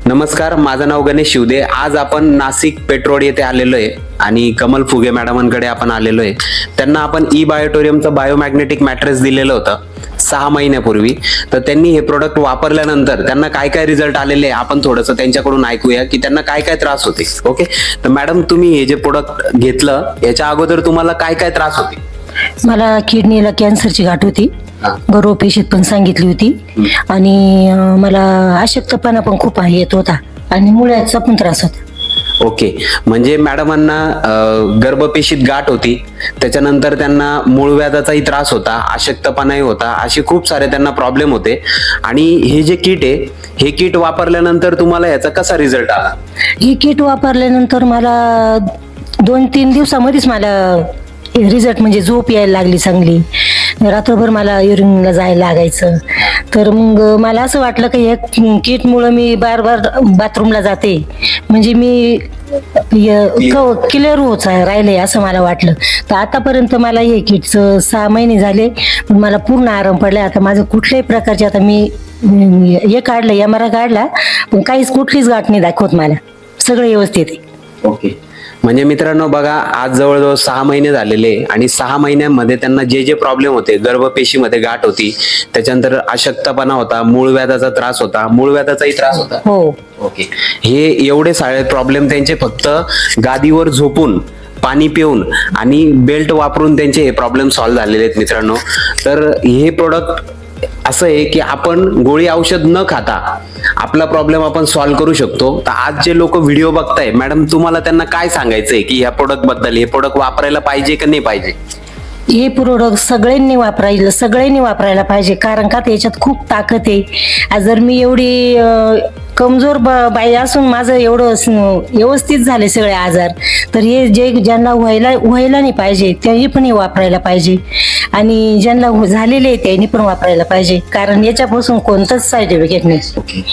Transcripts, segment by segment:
नमस्कार, माझं नाव गणेश शिवदे. आज आपण नाशिक पेट्रोल येथे आलेलो आहे आणि कमल फुगे मॅडमांकडे आपण आलेलो आहे. त्यांना आपण ई बायोटोरियमचं बायोमॅग्नेटिक मॅट्रेस दिलेलं होतं 6 महिन्यापूर्वी. तर त्यांनी हे प्रोडक्ट वापरल्यानंतर त्यांना काय काय रिझल्ट आलेले आपण थोडंसं त्यांच्याकडून ऐकूया की त्यांना काय काय त्रास होते. ओके, तर मॅडम तुम्ही हे जे प्रोडक्ट घेतलं याच्या अगोदर तुम्हाला काय काय त्रास होते? मला किडनीला कॅन्सरची गाठ होती, गर्भपेशीत पण सांगितली होती आणि मला अशक्तपणा पण खूप येत होता आणि मुळ्याचा पण त्रास होता. ओके, म्हणजे मॅडमांना गर्भपेशीत गाठ होती, त्याच्यानंतर त्यांना मूळव्याधाचाही त्रास होता, अशक्तपणाही होता, असे खूप सारे त्यांना प्रॉब्लेम होते. आणि हे जे किट आहे, हे किट वापरल्यानंतर तुम्हाला याचा कसा रिझल्ट आला? ही किट वापरल्यानंतर मला 2-3 दिवसामध्येच मला रिझल्ट म्हणजे झोप यायला लागली चांगली. रात्रभर मला युरिनला जायला लागायचं. तर मग मला असं वाटलं की या किटमुळं मी बार बार बाथरूमला जाते, म्हणजे मी क्लिअर होत राहिले असं मला वाटलं. तर आतापर्यंत मला हे किटचं 6 महिने झाले, पण मला पूर्ण आराम पडला. आता माझं कुठल्याही प्रकारचे, आता मी हे काढलं, MRI काढला, पण काहीच कुठलीच गाठ नाही दाखवत मला, सगळं व्यवस्थित आहे. ओके, म्हणजे मित्रांनो बघा, आज जवळजवळ 6 महिने झालेले आणि 6 महिन्यामध्ये त्यांना जे जे प्रॉब्लेम होते, गर्भपेशीमध्ये गाठ होती, त्याच्यानंतर अशक्तपणा होता, मूळव्याधाचा त्रास होता, मूळव्याधाचाही त्रास होता. हो. ओके, हे एवढे सारे प्रॉब्लेम त्यांचे फक्त गादीवर झोपून, पाणी पिऊन आणि बेल्ट वापरून त्यांचे हे प्रॉब्लेम सॉल्व्ह झालेले आहेत मित्रांनो. तर हे प्रोडक्ट असं आहे की आपण गोळी औषध न खाता आपला प्रॉब्लेम आपण सॉल्व्ह करू शकतो. तर आज जे लोक व्हिडिओ बघताय, मॅडम तुम्हाला त्यांना काय सांगायचंय की या प्रोडक्ट बद्दल, हे प्रोडक्ट वापरायला पाहिजे की नाही पाहिजे? हे प्रोडक्ट सगळ्यांनी वापरायला पाहिजे, कारण का त्याच्यात खूप ताकद आहे. आज जर मी एवढी कमजोर बाई असून माझं एवढं व्यवस्थित झाले सगळे आजार, तर हे ज्यांना व्हायला नाही पाहिजे त्यांनी पण हे वापरायला पाहिजे आणि ज्यांना झालेले त्यांनी पण वापरायला पाहिजे, कारण याच्यापासून कोणतंच साईड इफेक्ट नाही.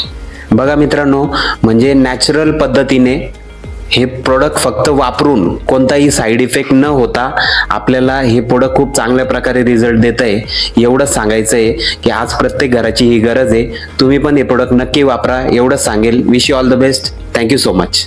बघा मित्रांनो, म्हणजे नॅचरल पद्धतीने हे प्रोडक्ट फक्त वापरून कोणताही साईड इफेक्ट न होता आपल्याला हे प्रोडक्ट खूप चांगल्या प्रकारे रिझल्ट देत आहे. एवढंच सांगायचं आहे की आज प्रत्येक घराची ही गरज आहे. तुम्ही पण हे प्रोडक्ट नक्की वापरा, एवढंच सांगेल. Wish you all the best. Thank you so much.